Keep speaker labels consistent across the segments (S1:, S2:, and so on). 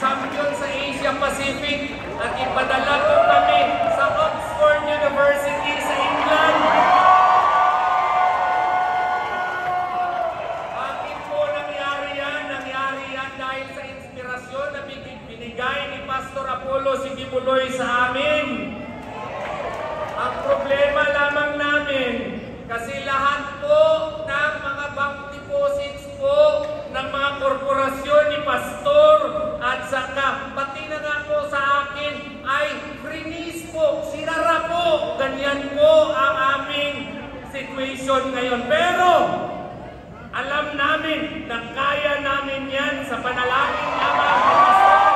S1: champion sa Asia Pacific at ipadala po kami sa Oxford University sa England. Bakit po nangyari yan dahil sa inspirasyon na binigay ni Pastor Apollo Sikibuloy sa amin. Ang problema lamang namin, kasi lahat po ng mga bank deposits po ng mga korporasyon ni Pastor at saka pati na nga po sa akin ay freeze po, sinara po. Ganyan po ang aming situation ngayon. Pero alam namin na kaya namin yan sa panalangin lamang ni Pastor.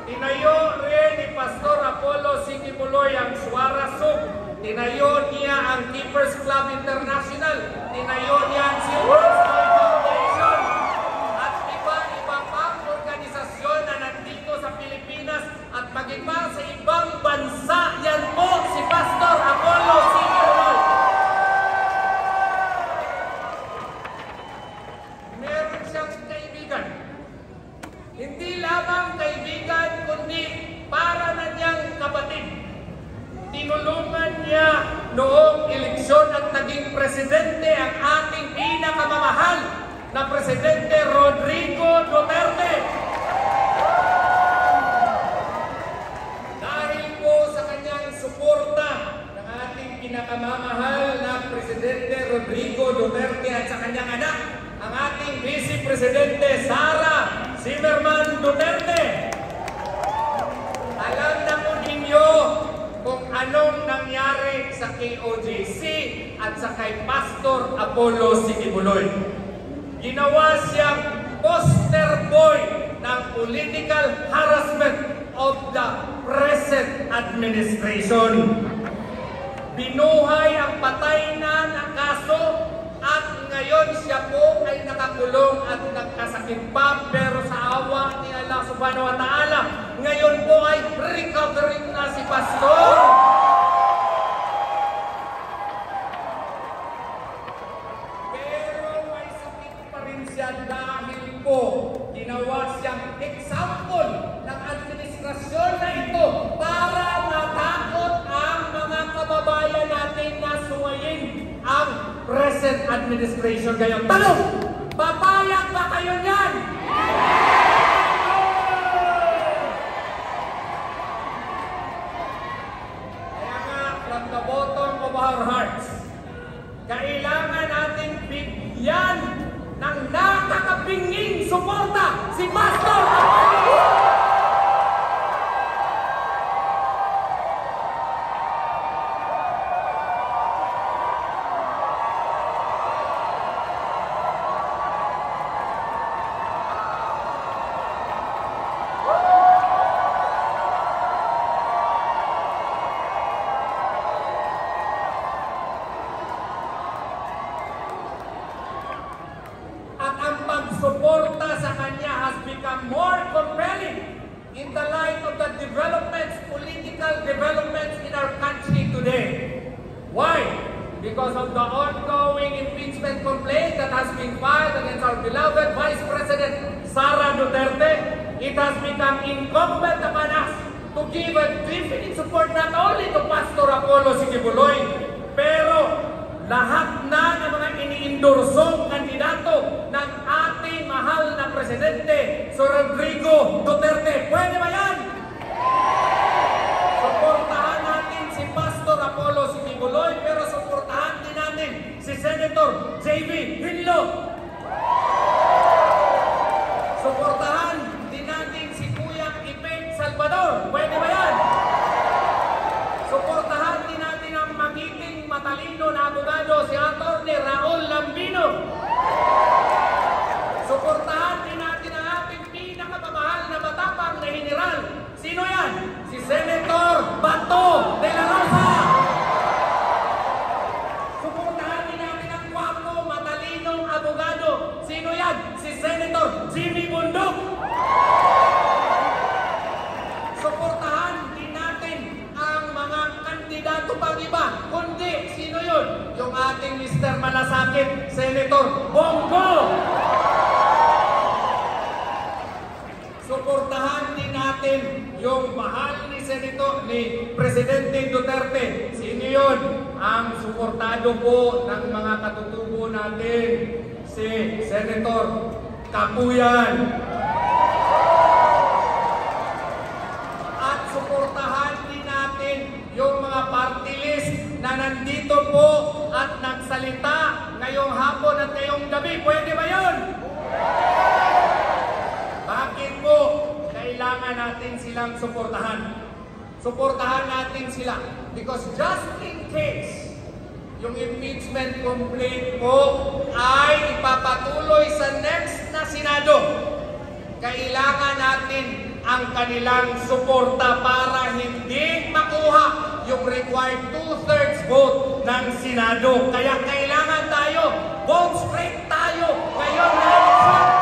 S1: Tinayo rin ni Pastor Apollo Sikibuloy ang Suara Sub. Tinayo niya ang Keepers Club International. Tinayo niya ang Silver's Boy Foundation. At iba-iba pang organisasyon na nandito sa Pilipinas at maging pa sa ibang bansa. Yan po si Pastor Apollo Sikibuloy. Meron siyang kaibigan. Hindi lamang kaibigan, kundi para na niyang kapatid. Tinulungan niya noong eleksyon at naging presidente ang ating pinakamamahal na presidente Rodrigo Duterte. Dahil po sa kanyang suporta ng ating pinakamamahal na presidente Rodrigo Duterte at sa kanyang anak, ang ating Vice Presidente Sara Zimmerman Duterte. Alam na po ninyo kung anong nangyari sa KOJC at sa kay Pastor Apollo Sikibuloy. Ginawa siyang poster boy ng political harassment of the present administration. Binuhay ang patay na ng kaso at ngayon siya po ay nakakulong at nagkasakit pa, pero sa awa ni Allah Subhanahu wa Ta'ala, ngayon po ay recovering na si Pastor. Pero may sakit pa rin siya dahil po ginawa siyang example ng administrasyon na ito para matakot ang mga kababayan natin na suwayin ang present administration. Ngayon, tanong, papayag ba kayo niyan? Kaya nga, from the bottom of our hearts, kailangan natin bigyan ng nakakapinging suporta si Pastor Apollo. Suporta sa kanya has become more compelling in the light of the developments, political developments in our country today. Why? Because of the ongoing impeachment complaint that has been filed against our beloved Vice President Sara Duterte. It has become incumbent upon us to give a definite support not only to Pastor Apollo Sikibuloy, pero lahat na ng mga iniindorsong kandidato ng ating mahal na presidente, Sir Rodrigo Duterte. Pwede ba yan? Suportahan natin si Pastor Apollo Sikibuloy, pero suportahan din natin si Senator J.B. Hinlo. Suportahan Salvador. Pwede ba yan? Suportahan din natin ang magiting matalino na abogado, si Atty. Raul Lambino. Suportahan din natin ang ating pinakamamahal na matapang na general. Sino yan? Si Senator Bato de la Rosa. Suportahan din natin ang gwapo, matalinong abogado. Sino yan? Si Senator Jimmy Bundok. Suportahan din natin ang mga kandidato pang iba. Kundi, sino yun? Yung ating Mr. Malasakit, Senator Bongo. Suportahan din natin yung mahal ni Presidente Duterte. Sino yun? Ang suportado po ng mga katutubo natin, si Senator Kapuyan. At suportahan din natin yung mga party list na nandito po at nagsalita ngayong hapon at ngayong gabi. Pwede ba yun? Bakit po kailangan natin silang suportahan? Suportahan natin sila because just in case yung impeachment complaint po ay ipapatuloy sa next na Senado, kailangan natin ang kanilang suporta para hindi makuha yung required 2/3 vote ng Senado. Kaya kailangan tayo, vote straight tayo ngayon na election.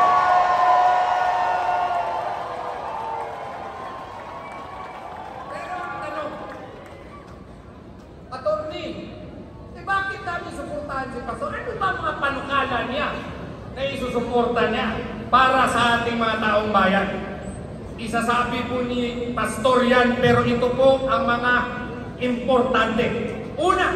S1: Bakit namin suportahan si Pastor? Ano ba mga panukala niya na isusuporta niya para sa ating mga taong bayan? Isasabi po ni Pastor yan, pero ito po ang mga importante. Una,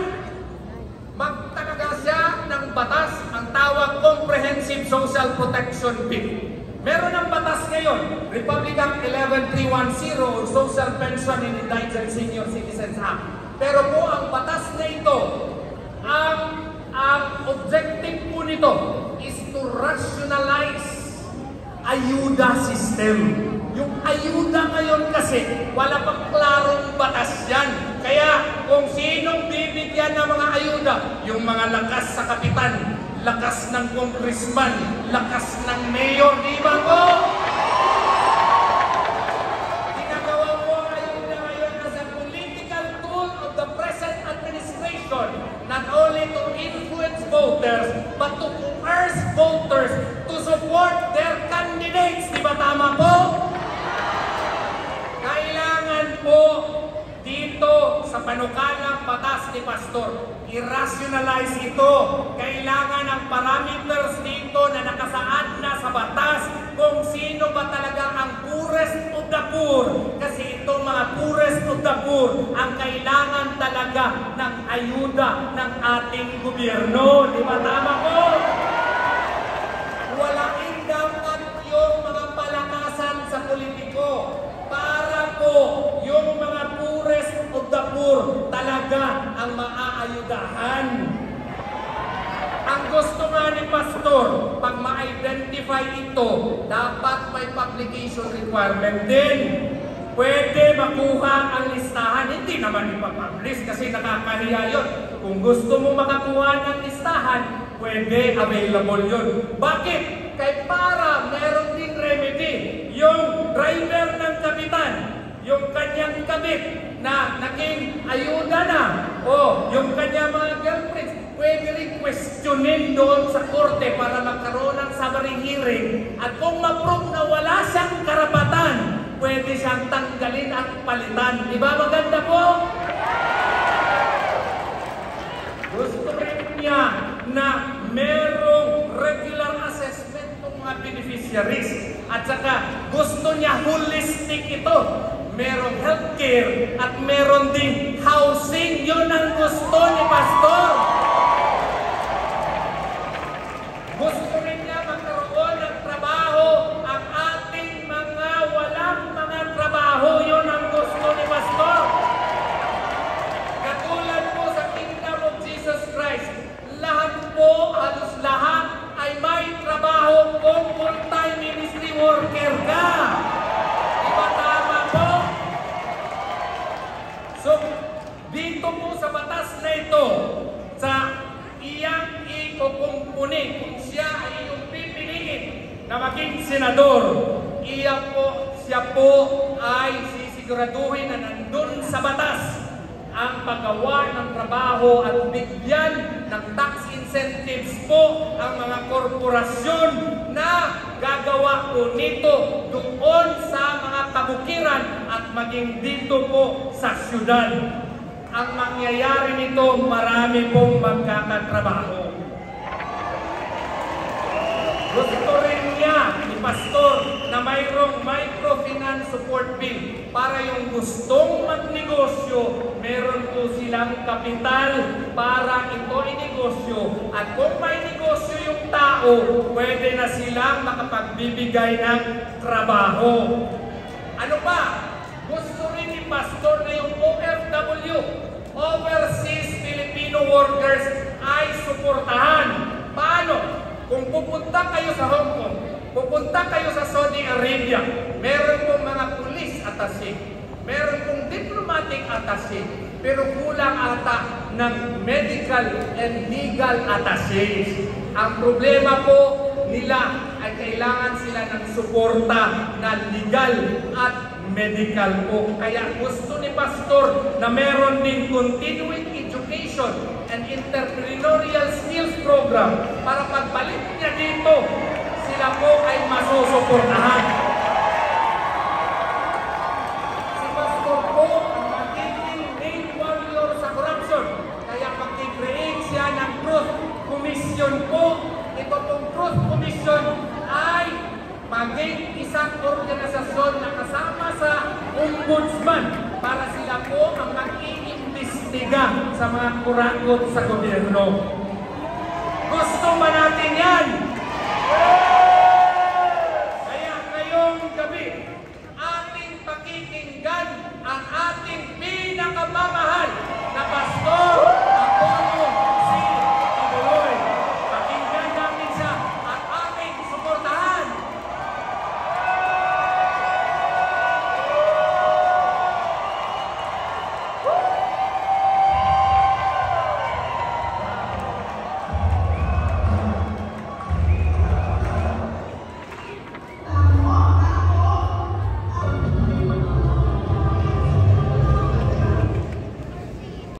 S1: magtalaga siya ng batas ang tawag Comprehensive Social Protection Bill. Meron ng batas ngayon, Republican 11310 or Social Pension and Indigent Senior Citizens Act. Pero po ang batas na ito, ang objective po nito is to rationalize ayuda system. Yung ayuda ngayon kasi, wala pang klarong batas yan. Kaya kung sinong bibigyan ng mga ayuda, yung mga lakas sa kapitan, lakas ng congressman, lakas ng mayor, di ba po? Ginagawa po ang ayuda ngayon as a political tool of the present administration, not only to influence voters, but to coerce voters to support their candidates. Di ba tama po? Kailangan po dito sa panukalang batas ni Pastor, i-rationalize ito. Kailangan ang parameters dito na nakasaad na sa batas kung sino ba talaga ang poorest of the poor. Kasi itong mga poorest of the poor ang kailangan talaga ng ayuda ng ating gobyerno. Di ba tama po? Walain dapat yung mga palakasan sa politiko para po yung mga poorest of the poor talaga ang maaayudahan. Ang gusto nga ni Pastor, pag ma-identify ito, dapat may publication requirement din. Pwede makuha ang listahan. Hindi naman ipapublish kasi nakakahiya yun. Kung gusto mo makakuha ng listahan, pwede available yun. Bakit? Kaya para meron din remedy. Yung driver ng kapitan, yung kanyang kabit na naging ayuda na, o yung kanyang mga girlfriends, pwede rin questionin doon sa korte para magkaroon ng summary hearing. At kung ma-prove na wala siyang karapatan, pwede siyang tanggalin at palitan. Di ba maganda po? Gusto rin niya na merong regular assessment ng mga beneficiaries. At saka gusto niya holistic ito. Merong healthcare at meron ding housing. Yun ang gusto ni Pastor. Gusto rin niya magkaroon ng trabaho ang ating mga walang mga trabaho. Yun ang gusto ni Pastor. Katulad po sa Kingdom of Jesus Christ, lahat po, halos lahat ay may trabaho kung full-time ministry worker ka. Diba tama po? senador. Siya po ay sisiguraduhin na nandun sa batas ang paggawa ng trabaho at bigyan ng tax incentives po ang mga korporasyon na gagawa po nito doon sa mga kabukiran at maging dito po sa syudad. Ang mangyayari nito, marami pong magkakatrabaho. Gusto rin niya ni Pastor na mayroong microfinance support bill para yung gustong magnegosyo, meron po silang kapital para ito inegosyo. At kung may negosyo yung tao, pwede na silang makapagbibigay ng trabaho. Ano pa? Gusto rin ni Pastor na yung OFW, Overseas Filipino Workers, ay suportahan. Paano? Kung pupunta kayo sa Hong Kong, pupunta kayo sa Saudi Arabia, meron pong mga police attaché, meron pong diplomatic attaché, pero kulang ata ng medical and legal attaché. Ang problema po nila ay kailangan sila ng suporta na legal at medical po. Kaya gusto ni Pastor na meron din continuing education and entrepreneurial skills program para pagbalik niya dito, sila po ay masusuportahan. Si Pastor po ang magiging main warrior sa corruption. Kaya mag-create siya ng Truth Commission po. Ito pong Truth Commission ay maging isang organisasyon na kasama sa ombudsman para sila po ang mag-iimbestiga sa mga kurakot sa gobyerno. Gusto ba natin yan?